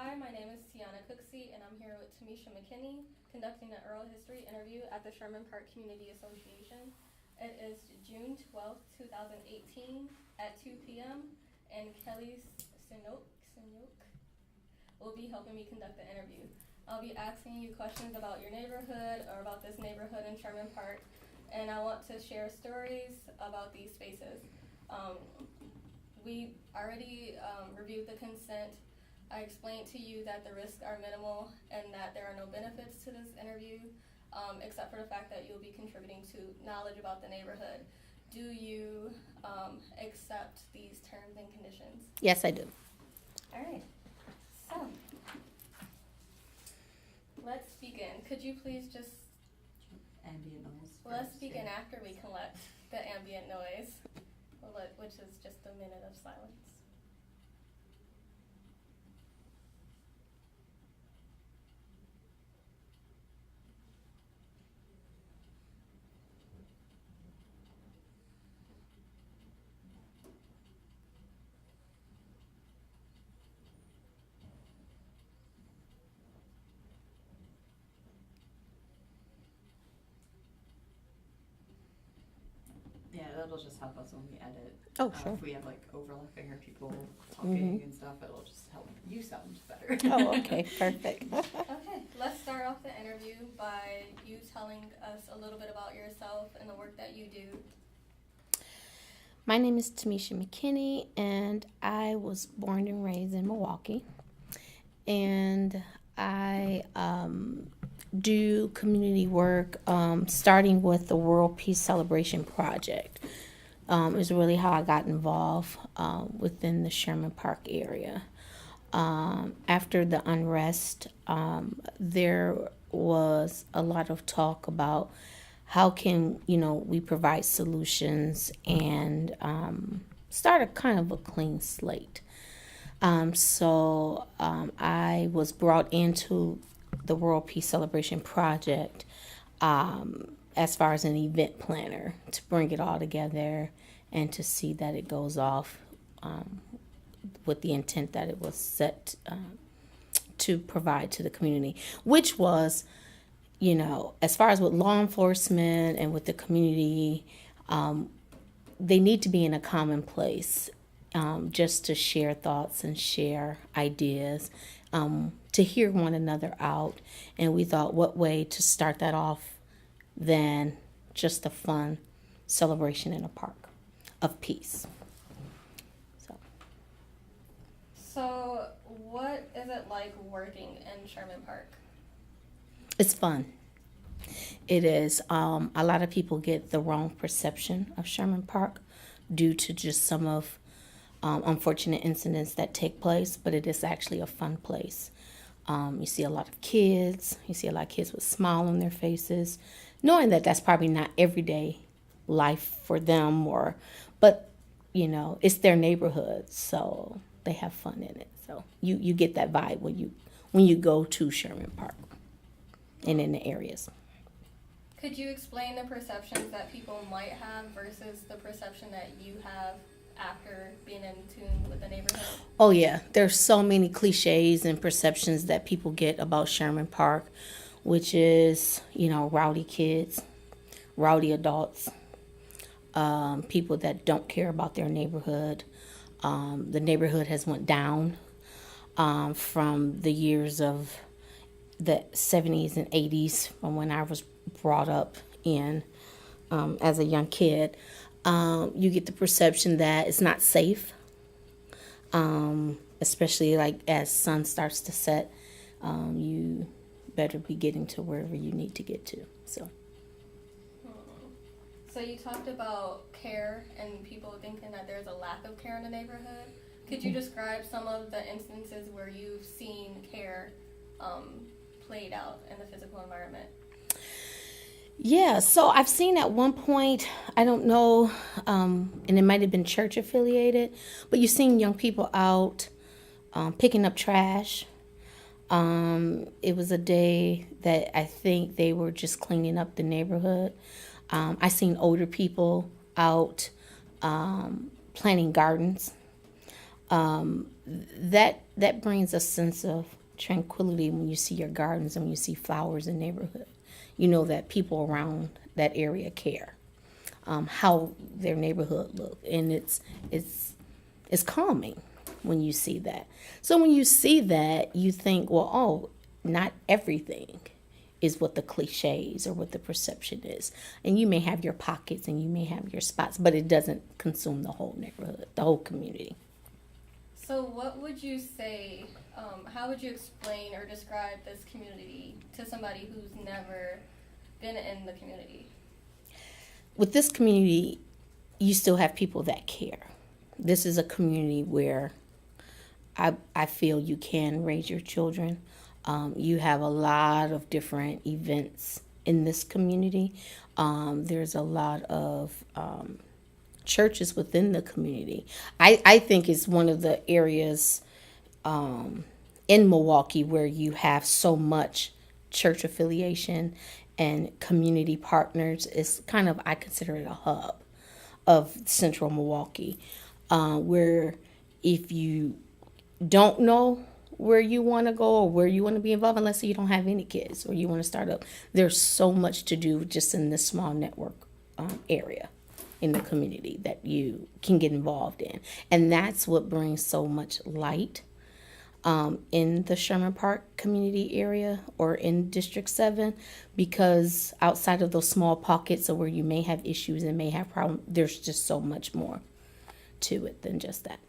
Hi, my name is Tiana Cooksey, and I'm here with Tamesha McKinney, conducting an oral history interview at the Sherman Park Community Association. It is June 12th, 2018 at 2 p.m., and Kelly Sinok will be helping me conduct the interview. I'll be asking you questions about your neighborhood or about this neighborhood in Sherman Park, and I want to share stories about these spaces. We already reviewed the consent. I explained to you that the risks are minimal and that there are no benefits to this interview, except for the fact that you'll be contributing to knowledge about the neighborhood. Do you accept these terms and conditions? Yes, I do. All right. So, let's begin. Could you please just... Ambient noise. Let's begin after we collect the ambient noise, which is just a minute of silence. Yeah, that'll just help us when we edit. Oh, sure. If we have like overlapping or people talking and stuff, it'll just help you sound better. Oh, okay, perfect. Okay, let's start off the interview by you telling us a little bit about yourself and the work that you do. My name is Tamesha McKinney, and I was born and raised in Milwaukee. And I do community work, starting with the World Peace Celebration Project. Is really how I got involved within the Sherman Park area. After the unrest, there was a lot of talk about how can we provide solutions and start a kind of a clean slate. So I was brought into the World Peace Celebration Project as far as an event planner to bring it all together and to see that it goes off with the intent that it was set to provide to the community, which was, as far as with law enforcement and with the community, they need to be in a common place just to share thoughts and share ideas, to hear one another out. And we thought, what way to start that off than just a fun celebration in a park of peace. So what is it like working in Sherman Park? It's fun. It is. A lot of people get the wrong perception of Sherman Park due to just some of unfortunate incidents that take place, but it is actually a fun place. You see a lot of kids. You see a lot of kids with a smile on their faces, knowing that that's probably not everyday life for them, but it's their neighborhood, so they have fun in it. So you get that vibe when you go to Sherman Park and in the areas. Could you explain the perceptions that people might have versus the perception that you have after being in tune with the neighborhood? Oh yeah, there's so many cliches and perceptions that people get about Sherman Park, which is, rowdy kids, rowdy adults, people that don't care about their neighborhood. The neighborhood has went down from the years of the 70s and 80s, from when I was brought up in as a young kid. You get the perception that it's not safe, especially like as sun starts to set. You better be getting to wherever you need to get to. So you talked about care and people thinking that there's a lack of care in the neighborhood. Could you describe some of the instances where you've seen care played out in the physical environment? Yeah, so I've seen at one point, I don't know, and it might have been church affiliated, but you've seen young people out picking up trash. It was a day that I think they were just cleaning up the neighborhood. I seen older people out planting gardens. that brings a sense of tranquility when you see your gardens and when you see flowers in the neighborhood. You know that people around that area care, how their neighborhood look, and it's calming when you see that. So when you see that, you think, well, oh, not everything is what the cliches or what the perception is. And you may have your pockets and you may have your spots, but it doesn't consume the whole neighborhood, the whole community. So what would you say, how would you explain or describe this community to somebody who's never been in the community? With this community, you still have people that care. This is a community where I feel you can raise your children. You have a lot of different events in this community. There's a lot of churches within the community. I think it's one of the areas in Milwaukee where you have so much church affiliation and community partners. It's kind of, I consider it a hub of central Milwaukee, where if you don't know where you want to go or where you want to be involved, unless you don't have any kids or you want to start up, there's so much to do just in this small network area in the community that you can get involved in. And that's what brings so much light in the Sherman Park community area or in District 7, because outside of those small pockets of where you may have issues and may have problems, there's just so much more to it than just that.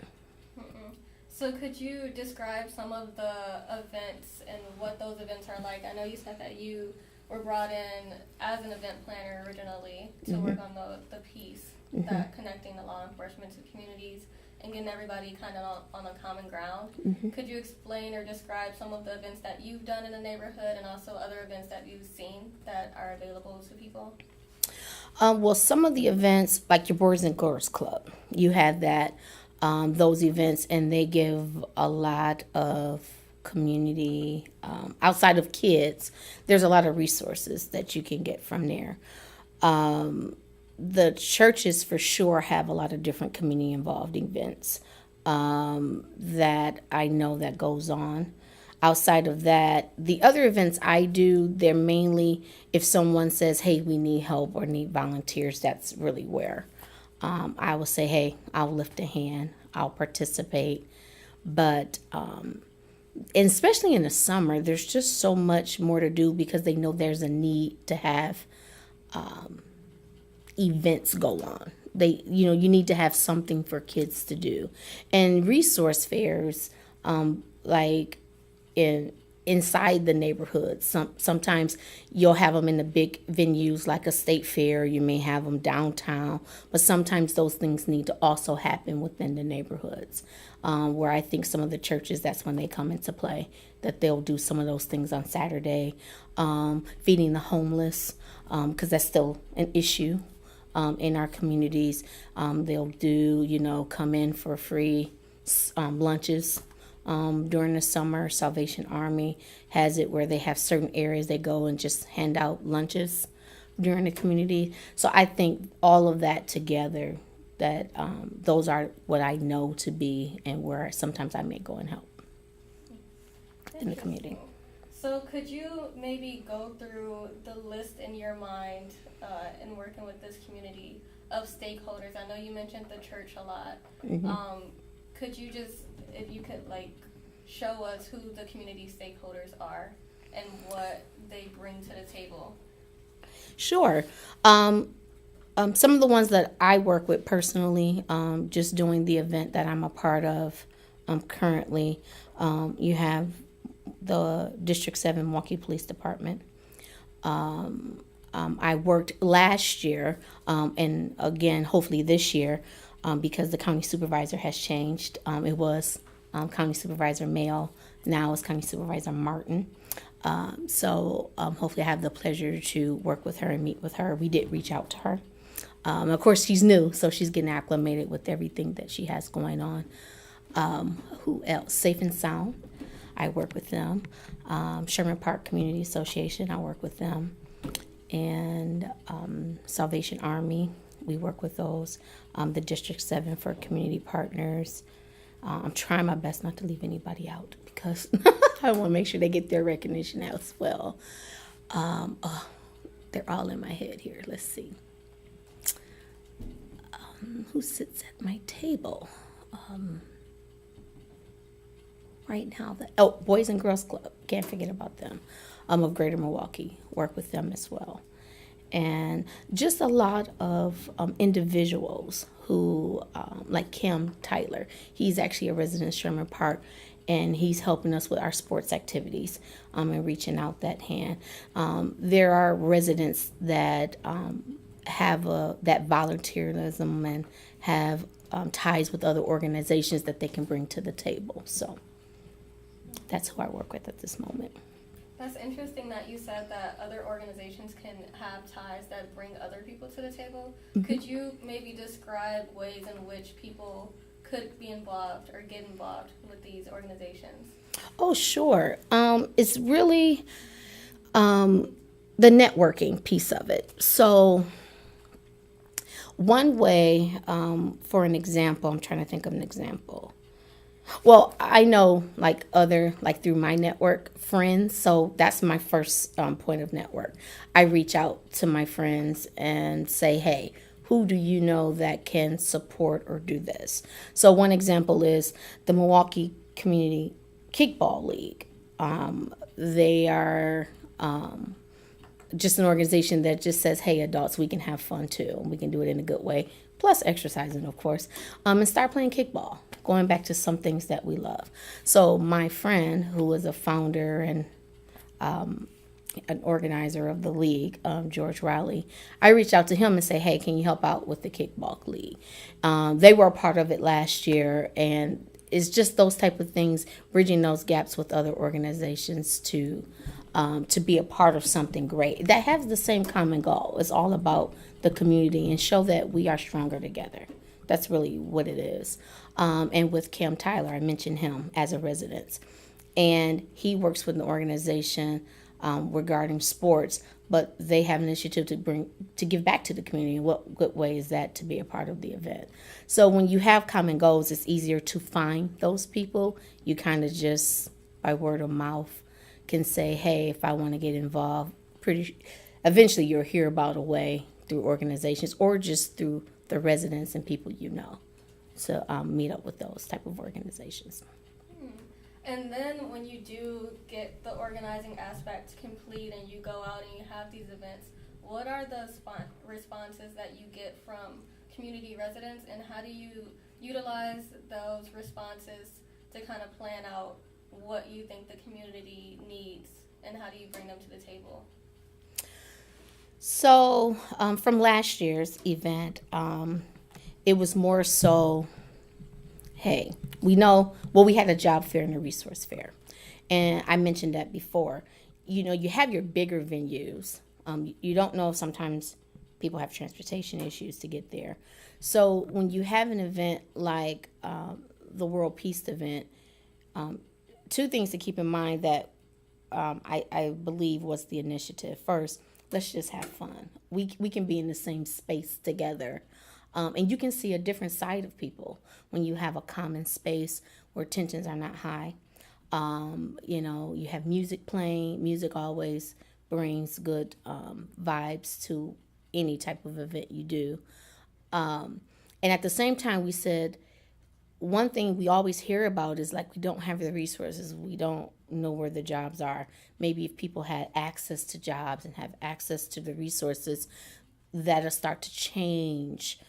So could you describe some of the events and what those events are like? I know you said that you were brought in as an event planner originally to work on the piece that connecting the law enforcement to communities and getting everybody kind of on a common ground. Could you explain or describe some of the events that you've done in the neighborhood and also other events that you've seen that are available to people? Well, some of the events, like your Boys and Girls Club, you have that. Those events, and they give a lot of community outside of kids. There's a lot of resources that you can get from there. The churches for sure have a lot of different community involved events that I know that goes on. Outside of that, the other events I do, they're mainly if someone says, hey, we need help or need volunteers, that's really where I will say, hey, I'll lift a hand, I'll participate. But and especially in the summer, there's just so much more to do because they know there's a need to have events go on. You need to have something for kids to do. And resource fairs, like inside the neighborhood. Sometimes you'll have them in the big venues like a state fair. You may have them downtown, but sometimes those things need to also happen within the neighborhoods. Where I think some of the churches, that's when they come into play, that they'll do some of those things on Saturday. Feeding the homeless, because that's still an issue in our communities. They'll do, come in for free lunches. During the summer, Salvation Army has it where they have certain areas they go and just hand out lunches during the community. So I think all of that together, that those are what I know to be and where sometimes I may go and help in the community. So could you maybe go through the list in your mind in working with this community of stakeholders? I know you mentioned the church a lot. Could you just, if you could show us who the community stakeholders are and what they bring to the table? Sure. Some of the ones that I work with personally, just doing the event that I'm a part of currently, you have the District 7 Milwaukee Police Department. I worked last year, and again, hopefully this year, because the county supervisor has changed. It was County Supervisor Mail, now it's County Supervisor Martin. So hopefully I have the pleasure to work with her and meet with her. We did reach out to her. Of course, she's new, so she's getting acclimated with everything that she has going on. Who else? Safe and Sound, I work with them. Sherman Park Community Association, I work with them. And Salvation Army, we work with those. The District 7 for community partners. I'm trying my best not to leave anybody out because I want to make sure they get their recognition as well. They're all in my head here. Let's see. Who sits at my table? Right now, Boys and Girls Club. Can't forget about them. Of Greater Milwaukee. Work with them as well. And just a lot of individuals who, like Kim Tyler, he's actually a resident of Sherman Park, and he's helping us with our sports activities and reaching out that hand. There are residents that have that volunteerism and have ties with other organizations that they can bring to the table. So that's who I work with at this moment. That's interesting that you said that other organizations can have ties that bring other people to the table. Mm-hmm. Could you maybe describe ways in which people could be involved or get involved with these organizations? Oh, sure. It's really the networking piece of it. So one way, for an example, I'm trying to think of an example. Well, I know like through my network friends, so that's my first point of network. I reach out to my friends and say, hey, who do you know that can support or do this? So one example is the Milwaukee Community Kickball League. They are just an organization that just says, hey, adults, we can have fun too. We can do it in a good way, plus exercising, of course, and start playing kickball, going back to some things that we love. So my friend, who was a founder and an organizer of the league, George Riley, I reached out to him and say, hey, can you help out with the kickball league? They were a part of it last year, and it's just those type of things, bridging those gaps with other organizations to be a part of something great that has the same common goal. It's all about the community and show that we are stronger together. That's really what it is. And with Kim Tyler, I mentioned him as a resident, and he works with an organization regarding sports, but they have an initiative to give back to the community. And what good way is that to be a part of the event? So when you have common goals, it's easier to find those people. You kind of just by word of mouth can say, hey, if I want to get involved, eventually you'll hear about a way through organizations or just through the residents and people you know to meet up with those type of organizations. And then when you do get the organizing aspect complete and you go out and you have these events, what are the responses that you get from community residents, and how do you utilize those responses to kind of plan out what you think the community needs, and how do you bring them to the table? So from last year's event, it was more so, hey, we had a job fair and a resource fair. And I mentioned that before. You know, you have your bigger venues. You don't know if sometimes people have transportation issues to get there. So when you have an event like the World Peace event, two things to keep in mind that I believe was the initiative. First, let's just have fun. We can be in the same space together. And you can see a different side of people when you have a common space where tensions are not high. You have music playing. Music always brings good vibes to any type of event you do. And at the same time, we said, one thing we always hear about is like we don't have the resources. We don't know where the jobs are. Maybe if people had access to jobs and have access to the resources, that'll start to change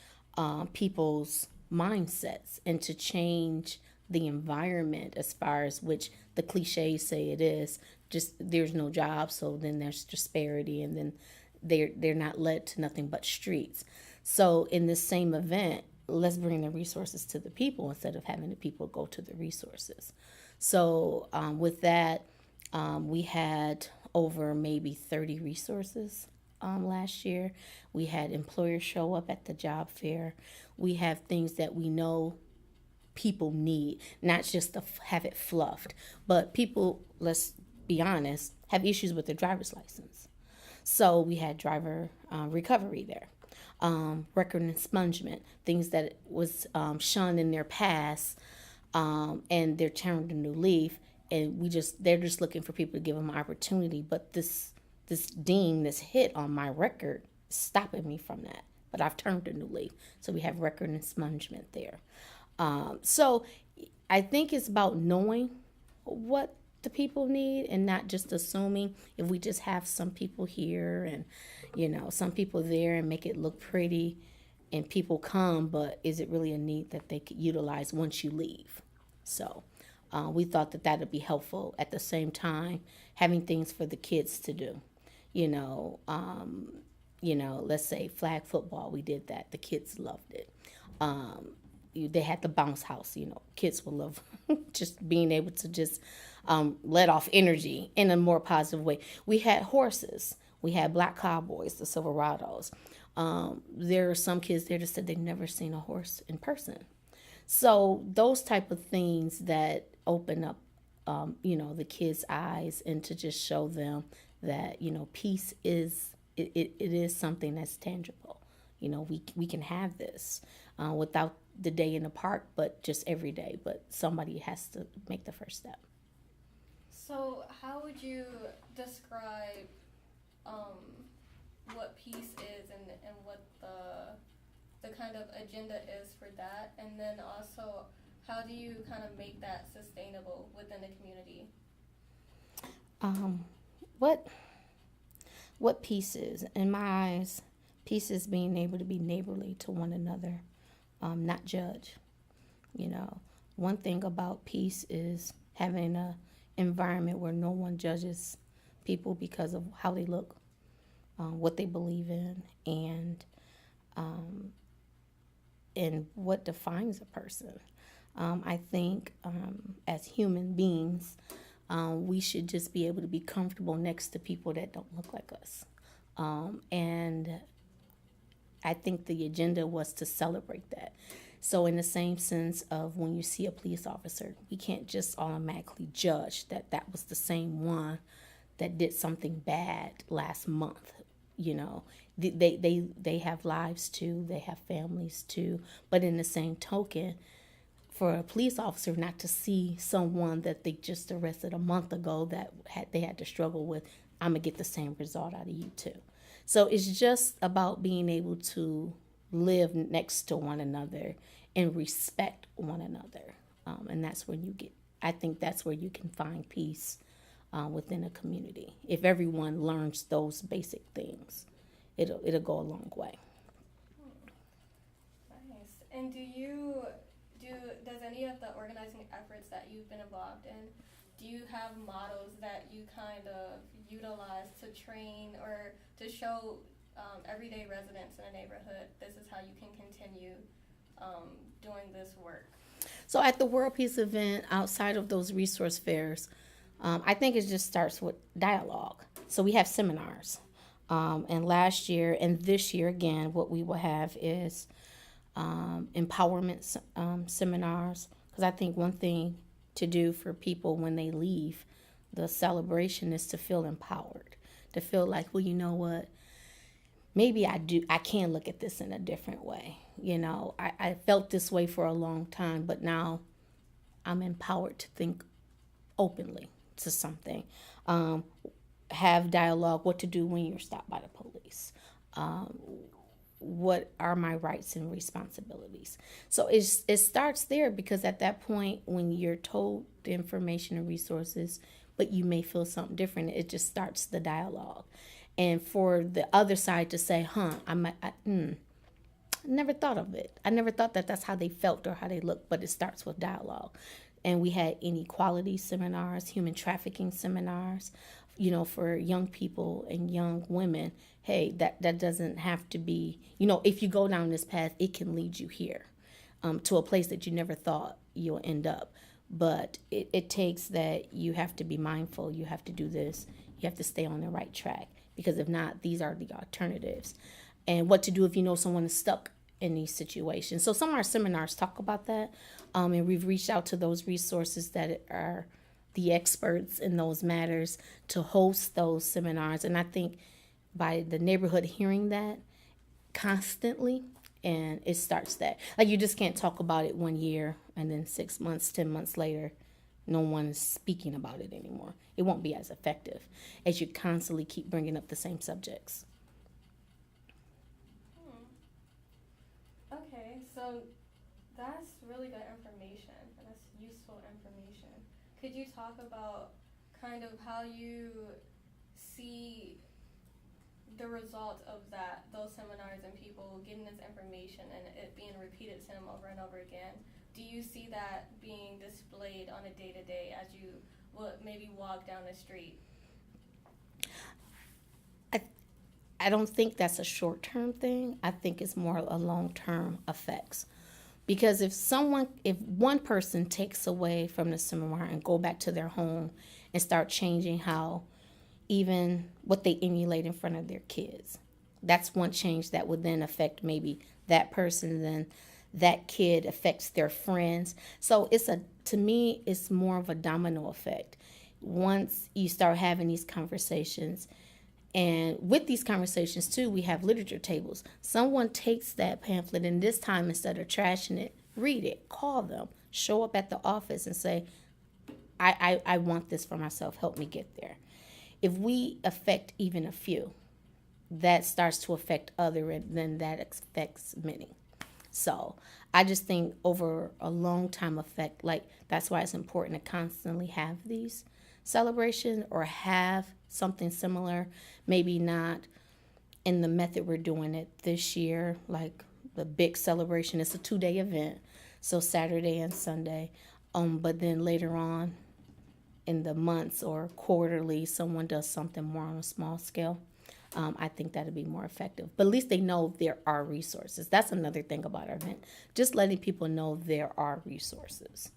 people's mindsets and to change the environment as far as which the cliches say it is. Just there's no jobs, so then there's disparity, and then they're not led to nothing but streets. So in this same event, let's bring the resources to the people instead of having the people go to the resources. So with that, we had over maybe 30 resources last year. We had employers show up at the job fair. We have things that we know people need, not just to have it fluffed, but people, let's be honest, have issues with their driver's license. So we had driver recovery there. Record expungement, things that was shunned in their past, and they're turned a new leaf, and they're just looking for people to give them an opportunity. But this hit on my record is stopping me from that. But I've turned a new leaf, so we have record expungement there. So I think it's about knowing what the people need and not just assuming if we just have some people here and, some people there and make it look pretty and people come, but is it really a need that they could utilize once you leave? So we thought that would be helpful. At the same time, having things for the kids to do, let's say flag football, we did that. The kids loved it. They had the bounce house, kids will love just being able to just let off energy in a more positive way. We had horses. We had black cowboys, the Silverados. There are some kids there that said they'd never seen a horse in person. So those type of things that open up, the kids' eyes and to just show them that, peace is, it is something that's tangible. We can have this without the day in the park, but just every day. But somebody has to make the first step. So how would you describe what peace is and what the kind of agenda is for that? And then also, how do you kind of make that sustainable within the community? What peace is? In my eyes, peace is being able to be neighborly to one another, not judge. One thing about peace is having an environment where no one judges people because of how they look, what they believe in, and what defines a person. I think as human beings, we should just be able to be comfortable next to people that don't look like us. And I think the agenda was to celebrate that. So in the same sense of when you see a police officer, we can't just automatically judge that was the same one that did something bad last month. They have lives too, they have families too. But in the same token, for a police officer not to see someone that they just arrested a month ago that they had to struggle with, I'm gonna get the same result out of you too. So it's just about being able to live next to one another and respect one another. And that's where I think that's where you can find peace within a community. If everyone learns those basic things, it'll go a long way. Nice. And does any of the organizing efforts that you've been involved in, do you have models that you kind of utilize to train or to show everyday residents in a neighborhood, this is how you can continue doing this work? So at the World Peace event, outside of those resource fairs, I think it just starts with dialogue. So we have seminars. And last year and this year, again, what we will have is empowerment seminars. Because I think one thing to do for people when they leave the celebration is to feel empowered. To feel like, well, you know what? Maybe I can look at this in a different way. I felt this way for a long time, but now I'm empowered to think openly to something. Have dialogue, what to do when you're stopped by the police. What are my rights and responsibilities? So it starts there, because at that point, when you're told the information and resources, but you may feel something different, it just starts the dialogue. And for the other side to say, I never thought of it. I never thought that that's how they felt or how they looked, but it starts with dialogue. And we had inequality seminars, human trafficking seminars, for young people and young women. Hey, that doesn't have to be, if you go down this path, it can lead you here, to a place that you never thought you'll end up. But it takes that you have to be mindful, you have to do this, you have to stay on the right track. Because if not, these are the alternatives. And what to do if you know someone is stuck in these situations. So some of our seminars talk about that. And we've reached out to those resources that are the experts in those matters to host those seminars. And I think by the neighborhood hearing that constantly, and it starts that. Like, you just can't talk about it one year and then 6 months, 10 months later, no one is speaking about it anymore. It won't be as effective as you constantly keep bringing up the same subjects. Okay, so that's really good information, and that's useful information. Could you talk about kind of how you see the result of those seminars and people getting this information and it being repeated to them over and over again? Do you see that being displayed on a day-to-day as you would maybe walk down the street? I don't think that's a short-term thing. I think it's more a long-term effects. Because if one person takes away from the seminar and go back to their home and start changing how even what they emulate in front of their kids, that's one change that would then affect maybe that person, then that kid affects their friends. So to me, it's more of a domino effect. Once you start having these conversations, and with these conversations too, we have literature tables. Someone takes that pamphlet, and this time instead of trashing it, read it, call them, show up at the office and say, I want this for myself, help me get there. If we affect even a few, that starts to affect other, and then that affects many. So I just think over a long time effect, like that's why it's important to constantly have these celebrations or have something similar, maybe not in the method we're doing it this year, like the big celebration. It's a 2-day event, so Saturday and Sunday. But then later on in the months or quarterly, someone does something more on a small scale. I think that'd be more effective. But at least they know there are resources. That's another thing about our event. Just letting people know there are resources.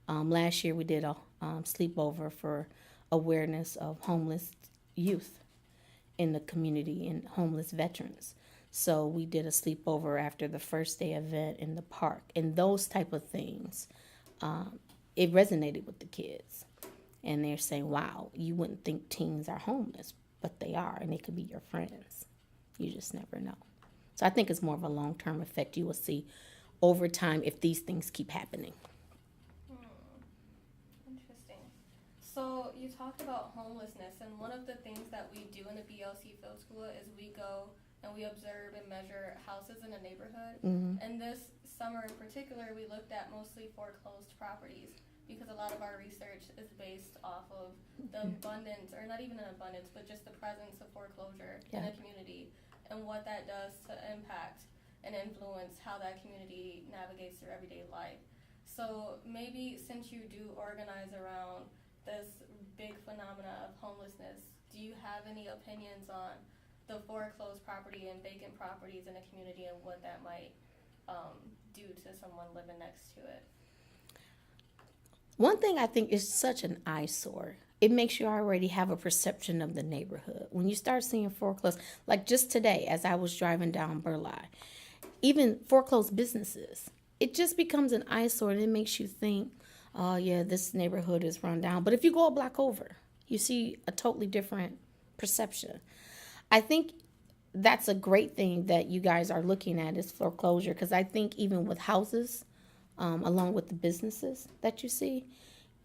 Last year we did a sleepover for awareness of homeless youth in the community and homeless veterans. So we did a sleepover after the first day event in the park. And those type of things, it resonated with the kids. And they're saying, wow, you wouldn't think teens are homeless, but they are, and they could be your friends. You just never know. So I think it's more of a long-term effect you will see over time if these things keep happening. Interesting. So you talked about homelessness, and one of the things that we do in the BLC Field School is we go and we observe and measure houses in a neighborhood. Mm-hmm. And this summer in particular, we looked at mostly foreclosed properties, because a lot of our research is based off of the abundance, or not even an abundance, but just the presence of foreclosure in a community and what that does to impact and influence how that community navigates their everyday life. So maybe since you do organize around this big phenomena of homelessness, do you have any opinions on the foreclosed property and vacant properties in a community and what that might do to someone living next to it? One thing I think is such an eyesore. It makes you already have a perception of the neighborhood. When you start seeing foreclosed, like just today as I was driving down Burleigh, even foreclosed businesses, it just becomes an eyesore, and it makes you think, oh yeah, this neighborhood is run down. But if you go a block over, you see a totally different perception. I think that's a great thing that you guys are looking at is foreclosure, because I think even with houses, along with the businesses that you see,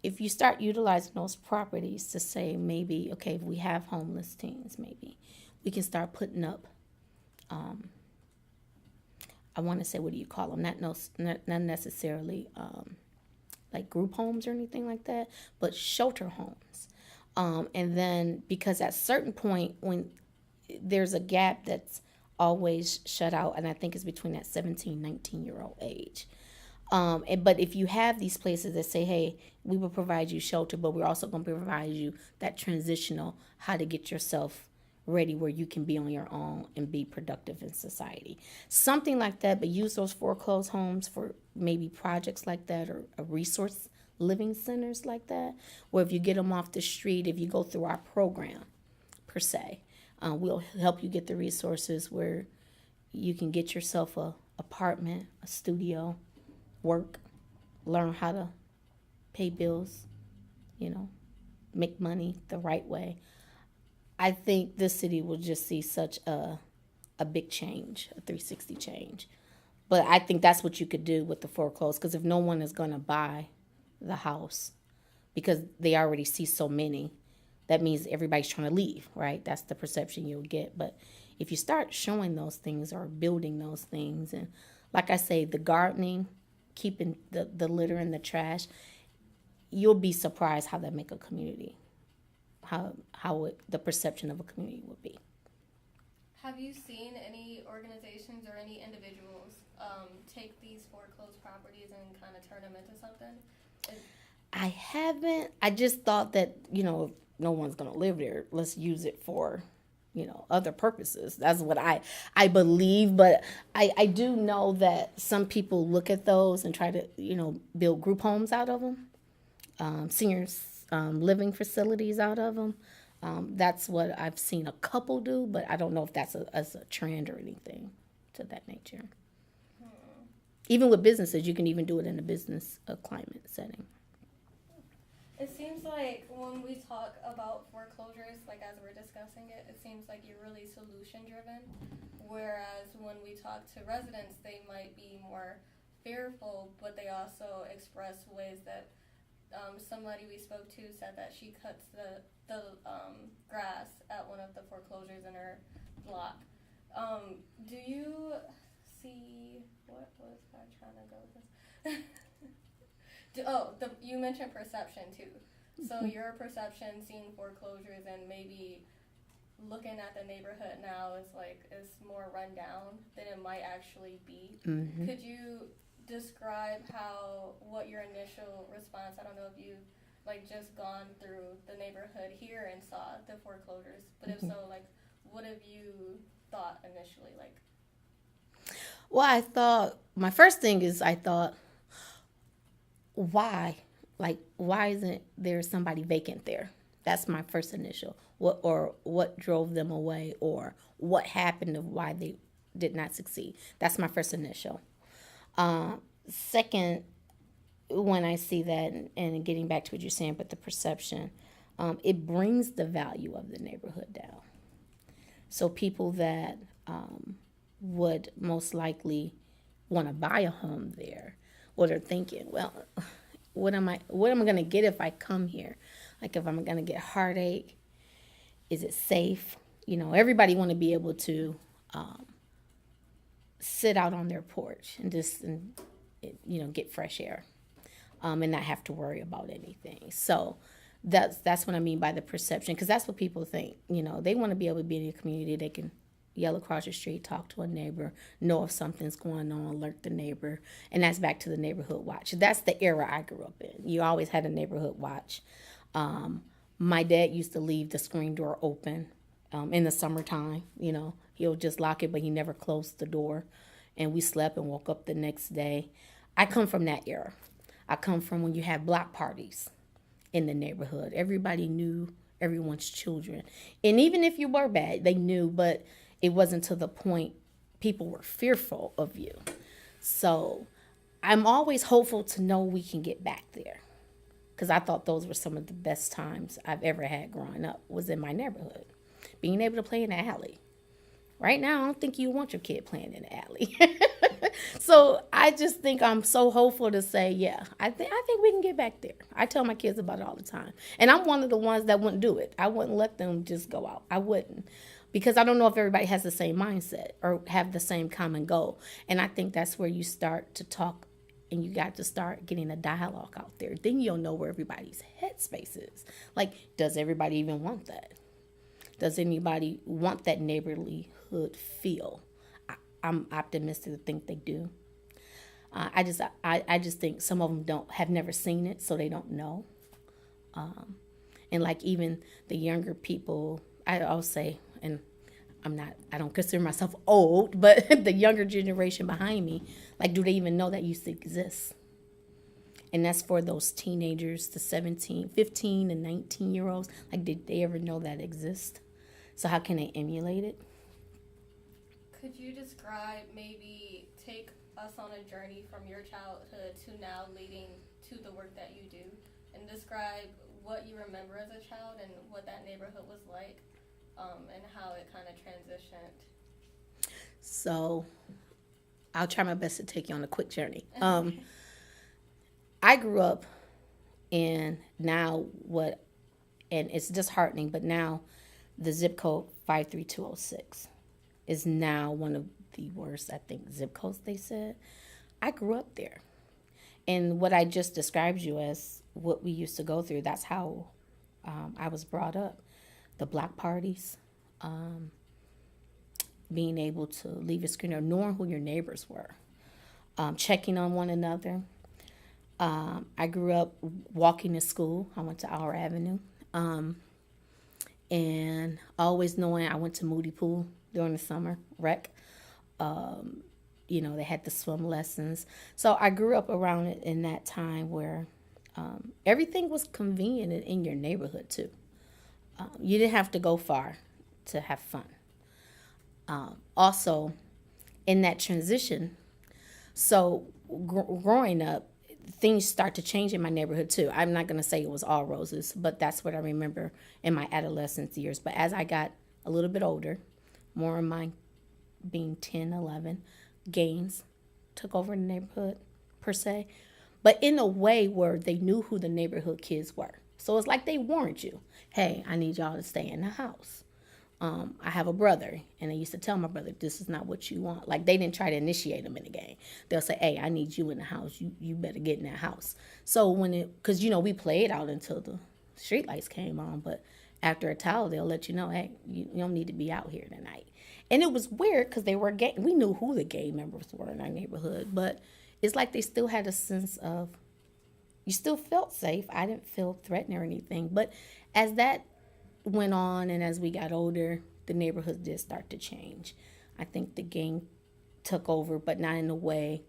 if you start utilizing those properties to say maybe, okay, if we have homeless teens, maybe we can start putting up, I want to say, what do you call them? Not necessarily like group homes or anything like that, but shelter homes. And then because at a certain point when there's a gap that's always shut out, and I think it's between that 17, 19-year-old age. But if you have these places that say, hey, we will provide you shelter, but we're also going to provide you that transitional, how to get yourself ready where you can be on your own and be productive in society. Something like that, but use those foreclosed homes for maybe projects like that, or a resource living centers like that, where if you get them off the street, if you go through our program, per se, we'll help you get the resources where you can get yourself a apartment, a studio, work, learn how to pay bills, make money the right way. I think this city will just see such a big change, a 360 change. But I think that's what you could do with the foreclosed, because if no one is going to buy the house because they already see so many, that means everybody's trying to leave, right? That's the perception you'll get. But if you start showing those things or building those things, and like I say, the gardening, keeping the litter and the trash, you'll be surprised how that make a community, the perception of a community would be. Have you seen any organizations or any individuals take these foreclosed properties and kind of turn them into something? I haven't. I just thought that, if no one's going to live there, let's use it for, other purposes. That's what I believe. But I do know that some people look at those and try to, build group homes out of them, seniors living facilities out of them. That's what I've seen a couple do, but I don't know if that's a trend or anything to that nature. Even with businesses, you can even do it in a business climate setting. It seems like when we talk about foreclosures, like as we're discussing it, it seems like you're really solution driven. Whereas when we talk to residents, they might be more fearful, but they also express ways that somebody we spoke to said that she cuts the grass at one of the foreclosures in her block. Do you see, what was I trying to go with this? You mentioned perception too. So your perception, seeing foreclosures and maybe looking at the neighborhood now is more run down than it might actually be. Mm-hmm. Could you describe what your initial response? I don't know if you've just gone through the neighborhood here and saw the foreclosures, but if so, what have you thought initially? Well, my first thing is I thought, why? Why isn't there somebody vacant there? That's my first initial. What drove them away, or what happened of why they did not succeed? That's my first initial. Second, when I see that, and getting back to what you're saying, but the perception, it brings the value of the neighborhood down. So people that would most likely want to buy a home there, or they're thinking, well, what am I going to get if I come here? If I'm going to get heartache, is it safe? Everybody want to be able to sit out on their porch and just get fresh air, and not have to worry about anything. So that's what I mean by the perception, because that's what people think. They want to be able to be in a community. They can yell across the street, talk to a neighbor, know if something's going on, alert the neighbor. And that's back to the neighborhood watch. That's the era I grew up in. You always had a neighborhood watch. My dad used to leave the screen door open in the summertime. He'll just lock it, but he never closed the door. And we slept and woke up the next day. I come from that era. I come from when you had block parties in the neighborhood. Everybody knew everyone's children. And even if you were bad, they knew, but it wasn't to the point people were fearful of you. So I'm always hopeful to know we can get back there, because I thought those were some of the best times I've ever had growing up, was in my neighborhood. Being able to play in the alley. Right now, I don't think you want your kid playing in the alley. So I just think I'm so hopeful to say, yeah, I think we can get back there. I tell my kids about it all the time. And I'm one of the ones that wouldn't do it. I wouldn't let them just go out. I wouldn't. Because I don't know if everybody has the same mindset or have the same common goal. And I think that's where you start to talk, and you got to start getting a dialogue out there. Then you'll know where everybody's headspace is. Does everybody even want that? Does anybody want that neighborlyhood feel? I'm optimistic to think they do. I just think some of them have never seen it, so they don't know. And even the younger people, I'll say, and I don't consider myself old, but the younger generation behind me, do they even know that used to exist? And that's for those teenagers, the 15 and 19-year-olds. Did they ever know that exists? So how can they emulate it? Could you describe, maybe take us on a journey from your childhood to now leading to the work that you do, and describe what you remember as a child and what that neighborhood was like, and how it kind of transitioned? So I'll try my best to take you on a quick journey. I grew up in and it's disheartening, but now the zip code 53206 is now one of the worst, I think, zip codes, they said. I grew up there. And what I just described you as what we used to go through, that's how I was brought up. The block parties, being able to leave your screen or knowing who your neighbors were, checking on one another. I grew up walking to school. I went to Our Avenue. And always knowing I went to Moody Pool during the summer rec. They had the swim lessons. So I grew up around it in that time where everything was convenient in your neighborhood too. You didn't have to go far to have fun. Also, in that transition, so growing up, things start to change in my neighborhood too. I'm not going to say it was all roses, but that's what I remember in my adolescence years. But as I got a little bit older, more of mine being 10, 11, gangs took over the neighborhood per se, but in a way where they knew who the neighborhood kids were. So it's like they warned you, hey, I need y'all to stay in the house. I have a brother, and I used to tell my brother, this is not what you want. Like, they didn't try to initiate him in the game. They'll say, hey, I need you in the house. You better get in that house. So because, we played out until the street lights came on, but after a while, they'll let you know, hey, you don't need to be out here tonight. And it was weird because they were gay. We knew who the gay members were in our neighborhood, but it's like they still had a sense of, you still felt safe. I didn't feel threatened or anything. But as that went on and as we got older, the neighborhood did start to change. I think the gang took over, but not in a way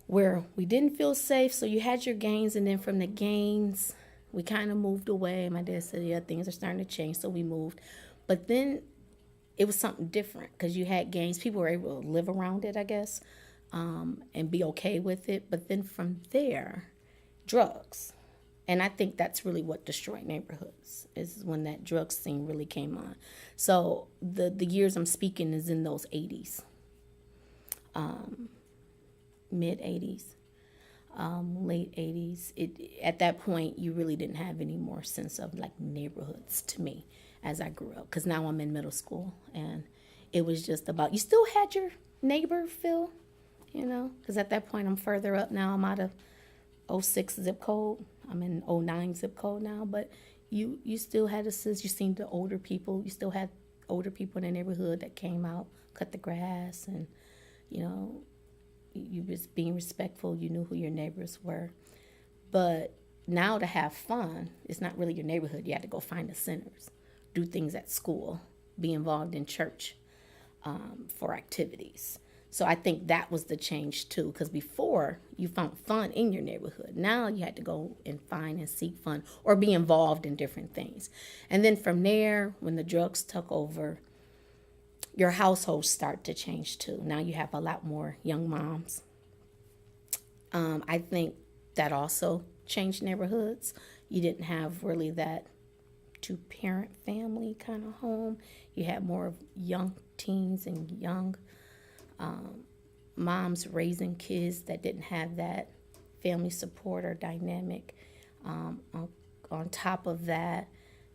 where we didn't feel safe. So you had your gangs, and then from the gangs, we kind of moved away. My dad said, yeah, things are starting to change, so we moved. But then it was something different because you had gangs. People were able to live around it, I guess, and be okay with it. But then from there, drugs. And I think that's really what destroyed neighborhoods, is when that drug scene really came on. So the years I'm speaking is in those 80s, mid 80s, late 80s. At that point, you really didn't have any more sense of like neighborhoods to me as I grew up. Because now I'm in middle school, and it was just about, you still had your neighbor feel, because at that point I'm further up now. I'm out of 06 zip code. I'm in 09 zip code now, but you still had a sense. You seen the older people. You still had older people in the neighborhood that came out, cut the grass, and, you was being respectful. You knew who your neighbors were. But now to have fun, it's not really your neighborhood. You had to go find the centers, do things at school, be involved in church for activities. So I think that was the change too, because before you found fun in your neighborhood. Now you had to go and find and seek fun or be involved in different things. And then from there, when the drugs took over, your households start to change too. Now you have a lot more young moms. I think that also changed neighborhoods. You didn't have really that two-parent family kind of home. You had more of young teens and young moms raising kids that didn't have that family support or dynamic. On top of that,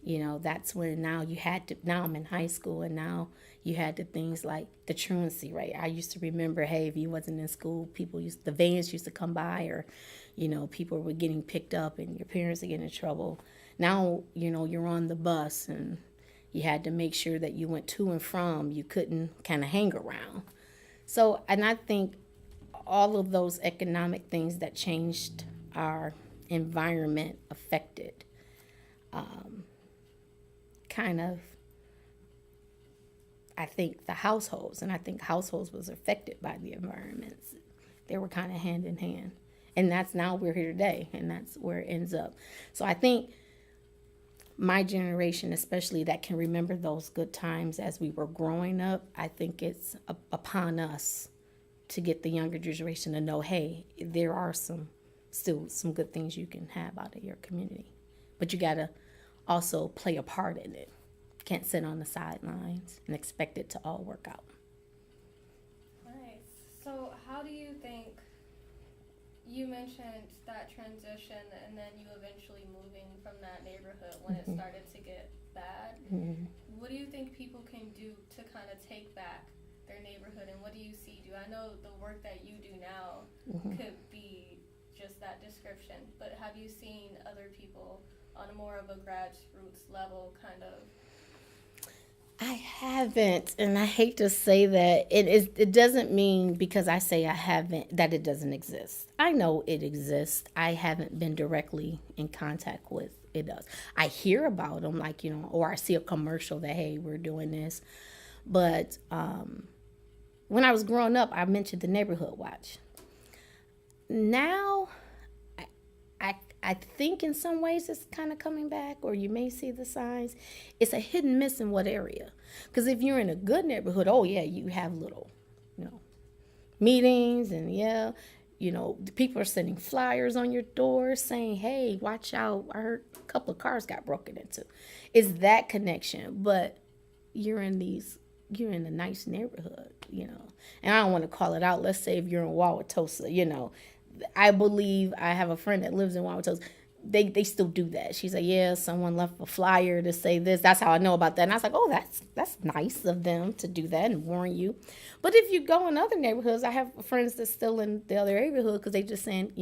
that's when now I'm in high school, and now you had the things like the truancy rate. I used to remember, hey, if you wasn't in school, the vans used to come by, or, people were getting picked up and your parents are getting in trouble. Now, you're on the bus and you had to make sure that you went to and from. You couldn't kind of hang around. So, and I think all of those economic things that changed our environment affected I think the households, and I think households was affected by the environments. They were kind of hand in hand. And that's now we're here today, and that's where it ends up. So I think my generation, especially, that can remember those good times as we were growing up, I think it's upon us to get the younger generation to know, hey, there are still some good things you can have out of your community. But you got to also play a part in it. Can't sit on the sidelines and expect it to all work out. Nice. You mentioned that transition and then you eventually moving from that neighborhood when it started to get bad. What do you think people can do to kind of take back their neighborhood, and what do you see? I know the work that you do now could be just that description, but have you seen other people on more of a grassroots level kind of? I haven't, and I hate to say that. It doesn't mean because I say I haven't that it doesn't exist. I know it exists. I haven't been directly in contact with it. Does I hear about them, like, or I see a commercial that, hey, we're doing this. But when I was growing up, I mentioned the neighborhood watch. Now, I think in some ways it's kind of coming back, or you may see the signs. It's a hit and miss in what area. Because if you're in a good neighborhood, oh yeah, you have little, meetings, and people are sending flyers on your door saying, hey, watch out. I heard a couple of cars got broken into. It's that connection. But you're in a nice neighborhood, And I don't want to call it out. Let's say if you're in Wauwatosa, I believe I have a friend that lives in Wauwatosa. They still do that. She's like, yeah, someone left a flyer to say this. That's how I know about that. And I was like, oh, that's nice of them to do that and warn you. But if you go in other neighborhoods, I have friends that's still in the other neighborhood because they just saying,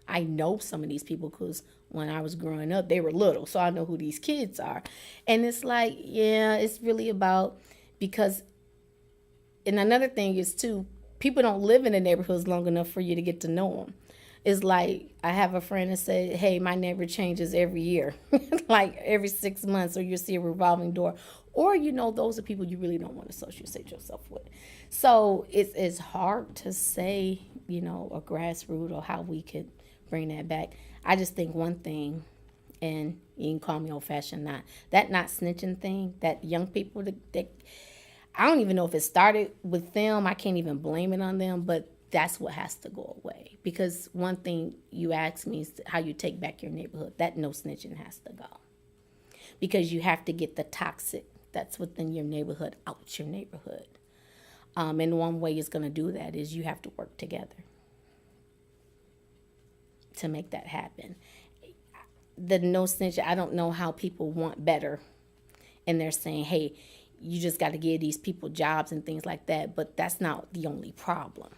I know some of these people because when I was growing up, they were little. So I know who these kids are. And it's like, yeah, it's really about because, and another thing is too, people don't live in the neighborhoods long enough for you to get to know them. It's like I have a friend that said, hey, my neighbor changes every year, like every 6 months, or you see a revolving door. Or, those are people you really don't want to associate yourself with. So it's hard to say, a grassroots or how we could bring that back. I just think one thing, and you can call me old-fashioned, not snitching thing, that young people, that I don't even know if it started with them. I can't even blame it on them, but that's what has to go away. Because one thing you asked me is how you take back your neighborhood. That no snitching has to go. Because you have to get the toxic that's within your neighborhood out your neighborhood. And one way it's going to do that is you have to work together to make that happen. The no snitch, I don't know how people want better. And they're saying, hey, you just got to give these people jobs and things like that. But that's not the only problem.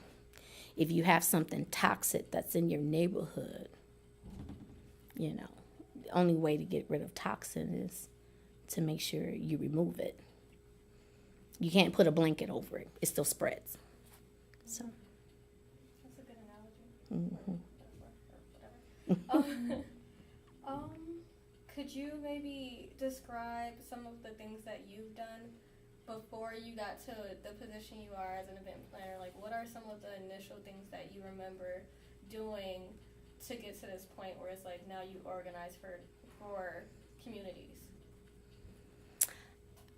If you have something toxic that's in your neighborhood, the only way to get rid of toxin is to make sure you remove it. You can't put a blanket over it. It still spreads. So. That's a good analogy. Could you maybe describe some of the things that you've done before you got to the position you are as an event planner? Like, what are some of the initial things that you remember doing to get to this point where it's like now you organize for communities?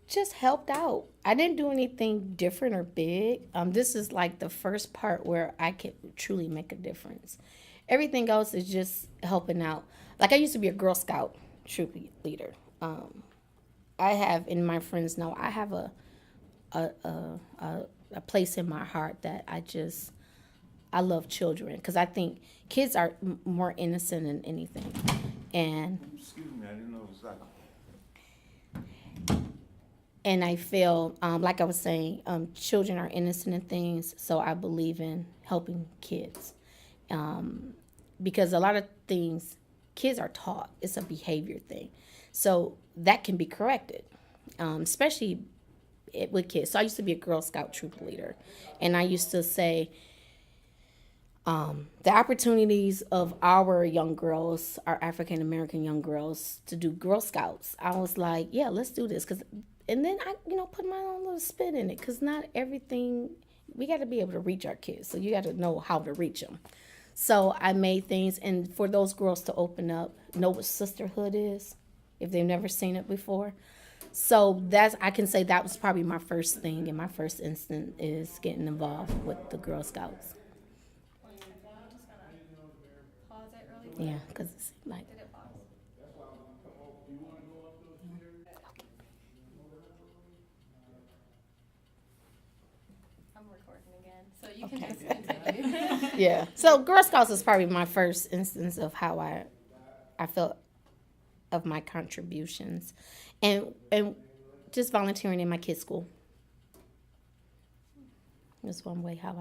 Just helped out. I didn't do anything different or big. This is like the first part where I could truly make a difference. Everything else is just helping out. Like, I used to be a Girl Scout troop leader. I have, and my friends know, I have a place in my heart that I love children, because I think kids are more innocent than anything. And excuse me, I didn't know it was like. And I feel, like I was saying, children are innocent in things, so I believe in helping kids. Because a lot of things, kids are taught. It's a behavior thing. So that can be corrected, especially with kids. So I used to be a Girl Scout troop leader. And I used to say, the opportunities of our young girls, our African-American young girls, to do Girl Scouts, I was like, yeah, let's do this. And then I, put my own little spin in it, because not everything, we got to be able to reach our kids. So you got to know how to reach them. So I made things, and for those girls to open up, know what sisterhood is, if they've never seen it before. So I can say that was probably my first thing, and my first instant is getting involved with the Girl Scouts. I'm just gonna pause it really quick. Yeah, because it's like. Did it pause? I'm recording again, so you can just continue. Yeah. So Girl Scouts is probably my first instance of how I felt of my contributions, and just volunteering in my kids' school. That's one way how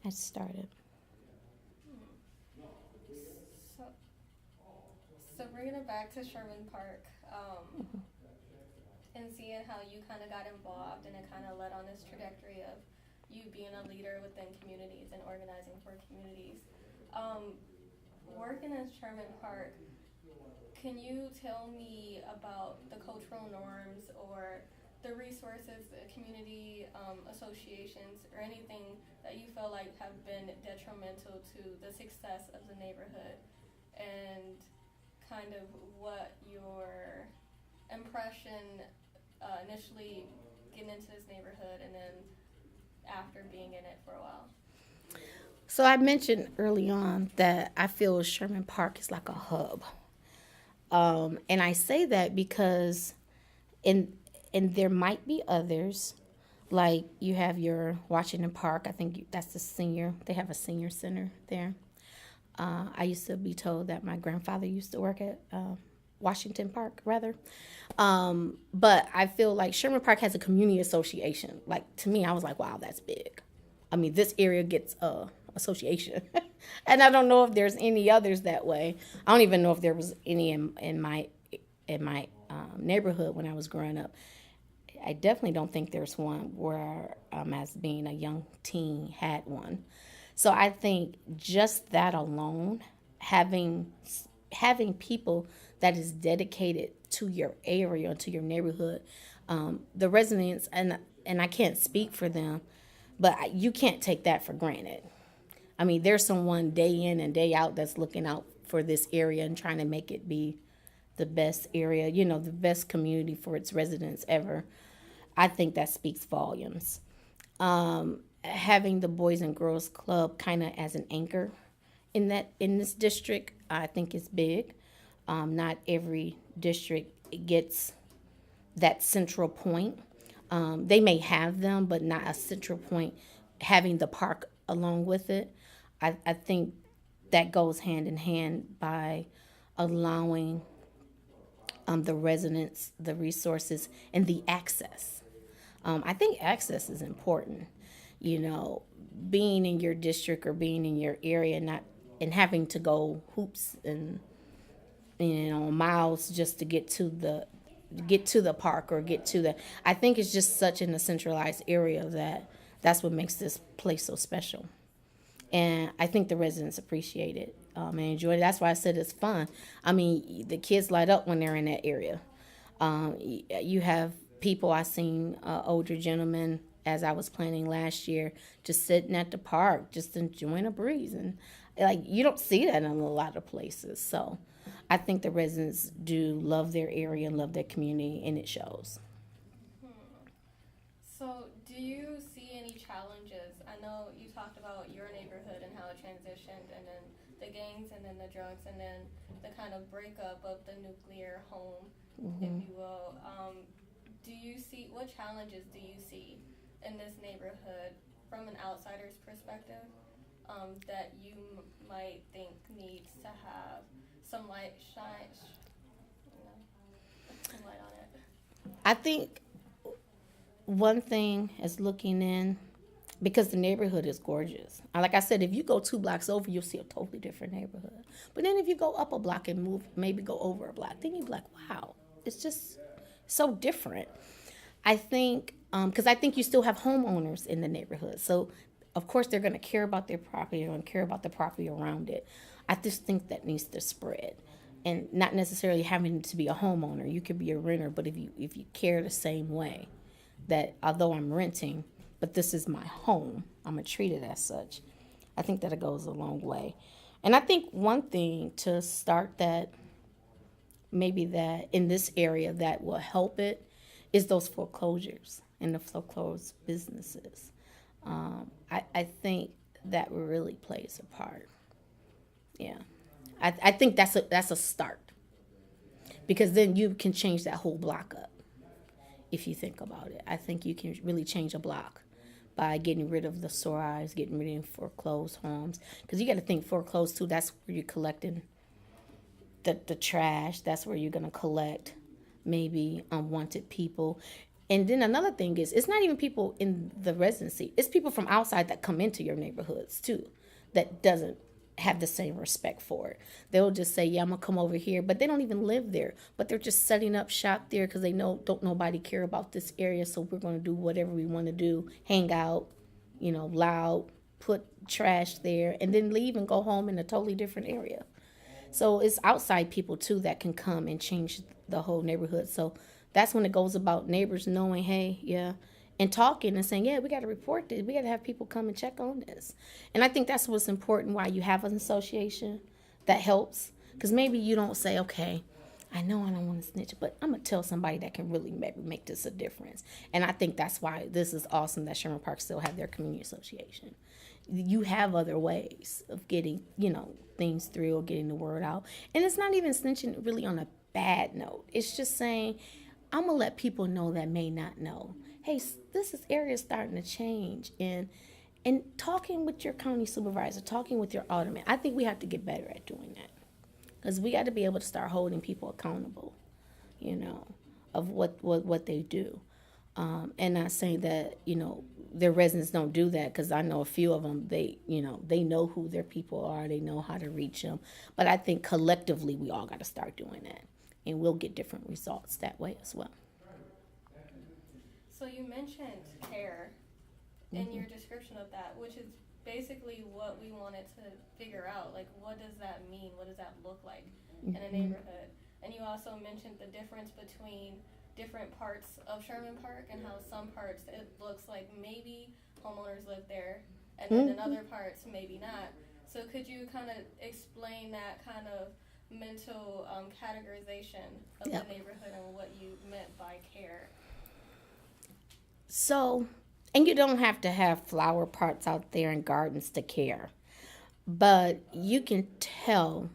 I started. So, so bringing it back to Sherman Park, and seeing how you kind of got involved and it kind of led on this trajectory of you being a leader within communities and organizing for communities. Working in Sherman Park, can you tell me about the cultural norms or the resources, the community associations, or anything that you feel like have been detrimental to the success of the neighborhood, and kind of what your impression initially getting into this neighborhood and then after being in it for a while? So I mentioned early on that I feel Sherman Park is like a hub. And I say that because and there might be others, like you have your Washington Park. I think that's they have a senior center there. I used to be told that my grandfather used to work at Washington Park, rather. But I feel like Sherman Park has a community association. Like, to me, I was like, wow, that's big. I mean, this area gets association. And I don't know if there's any others that way. I don't even know if there was any in my neighborhood when I was growing up. I definitely don't think there's one where, as being a young teen, had one. So I think just that alone, having people that is dedicated to your area, to your neighborhood, the residents, and I can't speak for them, but you can't take that for granted. I mean, there's someone day in and day out that's looking out for this area and trying to make it be the best area, the best community for its residents ever. I think that speaks volumes. Having the Boys and Girls Club kind of as an anchor in this district, I think is big. Not every district gets that central point. They may have them, but not a central point. Having the park along with it, I think that goes hand in hand by allowing the residents the resources and the access. I think access is important. Being in your district or being in your area, and having to go hoops and miles just to get to the park or I think it's just such in a centralized area that's what makes this place so special. And I think the residents appreciate it and enjoy it. That's why I said it's fun. I mean, the kids light up when they're in that area. You have people, I seen older gentlemen as I was planning last year, just sitting at the park, just enjoying a breeze. And you don't see that in a lot of places. So I think the residents do love their area and love their community, and it shows. So do you see any challenges? I know you talked about your neighborhood and how it transitioned, and then the gangs, and then the drugs, and then the kind of breakup of the nuclear home, if you will. What challenges do you see in this neighborhood from an outsider's perspective that you might think needs to have some light some light on it? I think one thing is looking in, because the neighborhood is gorgeous. Like I said, if you go 2 blocks over, you'll see a totally different neighborhood. But then if you go up a block and maybe go over a block, then you'll be like, wow, it's just so different. I think, because I think you still have homeowners in the neighborhood. So, of course, they're going to care about their property. They're going to care about the property around it. I just think that needs to spread. And not necessarily having to be a homeowner. You could be a renter, but if you care the same way, that although I'm renting, but this is my home, I'm going to treat it as such. I think that it goes a long way. And I think one thing to start that, maybe that in this area that will help it, is those foreclosures and the foreclosed businesses. I think that really plays a part. Yeah. I think that's a start, because then you can change that whole block up if you think about it. I think you can really change a block by getting rid of the sore eyes, getting rid of foreclosed homes. Because you got to think foreclosed too, that's where you're collecting the trash. That's where you're going to collect maybe unwanted people. And then another thing is, it's not even people in the residency. It's people from outside that come into your neighborhoods too that doesn't have the same respect for it. They'll just say, yeah, I'm going to come over here. But they don't even live there. But they're just setting up shop there because they know don't nobody care about this area. So we're going to do whatever we want to do, hang out, loud, put trash there, and then leave and go home in a totally different area. So it's outside people too that can come and change the whole neighborhood. So that's when it goes about neighbors knowing, hey, yeah, and talking and saying, yeah, we got to report this. We got to have people come and check on this. And I think that's what's important, why you have an association that helps. Because maybe you don't say, okay, I know I don't want to snitch, but I'm going to tell somebody that can really maybe make this a difference. And I think that's why this is awesome that Sherman Park still have their community association. You have other ways of getting, things through or getting the word out. And it's not even snitching really on a bad note. It's just saying, I'm going to let people know that may not know. Hey, this area is starting to change. And talking with your county supervisor, talking with your alderman, I think we have to get better at doing that. Because we got to be able to start holding people accountable, of what they do. And not saying that, their residents don't do that, because I know a few of them, they know who their people are. They know how to reach them. But I think collectively we all got to start doing that. And we'll get different results that way as well. So you mentioned care in your description of that, which is basically what we wanted to figure out. Like, what does that mean? What does that look like in a neighborhood? And you also mentioned the difference between different parts of Sherman Park and how some parts it looks like maybe homeowners live there, and then in other parts maybe not. So could you kind of explain that kind of mental categorization of the neighborhood and what you meant by care? So, and you don't have to have flower pots out there and gardens to care, but you can tell,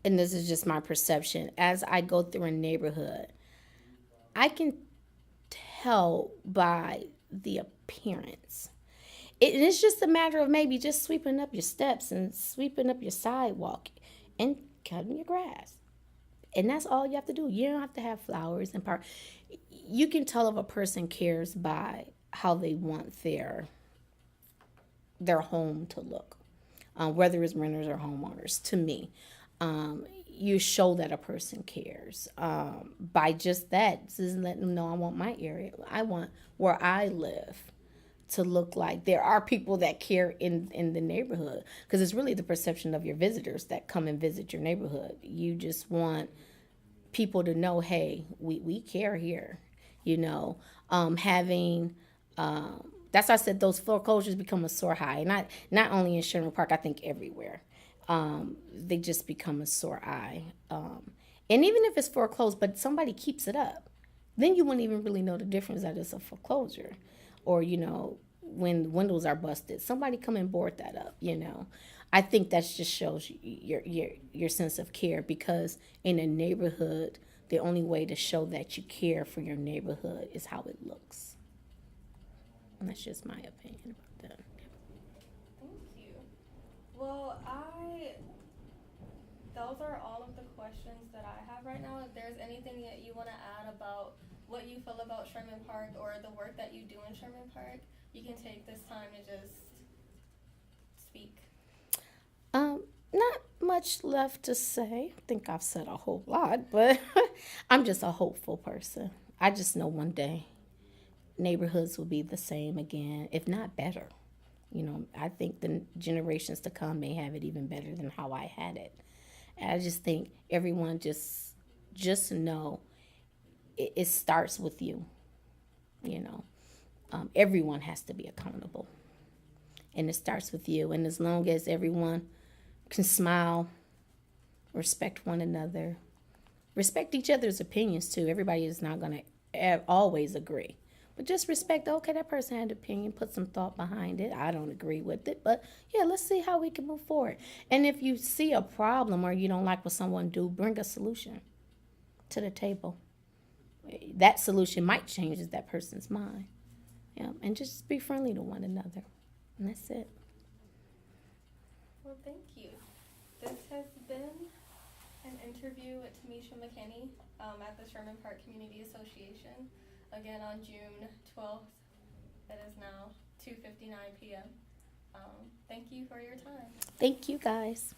and this is just my perception, as I go through a neighborhood, I can tell by the appearance. It's just a matter of maybe just sweeping up your steps and sweeping up your sidewalk and cutting your grass. And that's all you have to do. You don't have to have flowers and park. You can tell if a person cares by how they want their home to look, whether it's renters or homeowners. To me, you show that a person cares by just that. Just letting them know, I want my area. I want where I live to look like. There are people that care in the neighborhood, because it's really the perception of your visitors that come and visit your neighborhood. You just want people to know, hey, we care here. Having that's why I said those foreclosures become a sore eye. Not only in Sherman Park, I think everywhere. They just become a sore eye. And even if it's foreclosed, but somebody keeps it up, then you wouldn't even really know the difference that it's a foreclosure. Or, when windows are busted, somebody come and board that up, I think that just shows your sense of care, because in a neighborhood, the only way to show that you care for your neighborhood is how it looks. And that's just my opinion about that. Thank you. Well, those are all of the questions that I have right now. If there's anything that you want to add about what you feel about Sherman Park or the work that you do in Sherman Park, you can take this time to just speak. Not much left to say. I think I've said a whole lot, but I'm just a hopeful person. I just know one day neighborhoods will be the same again, if not better. I think the generations to come may have it even better than how I had it. And I just think everyone just know it starts with you. Everyone has to be accountable, and it starts with you. And as long as everyone can smile, respect one another, respect each other's opinions too. Everybody is not going to always agree, but just respect, okay, that person had an opinion, put some thought behind it. I don't agree with it, but yeah, let's see how we can move forward. And if you see a problem or you don't like what someone do, bring a solution to the table. That solution might change that person's mind. Yeah, and just be friendly to one another. And that's it. Well, thank you. This has been an interview with Tamesha McKinney at the Sherman Park Community Association. Again, on June 12th. It is now 2:59 p.m. Thank you for your time. Thank you, guys.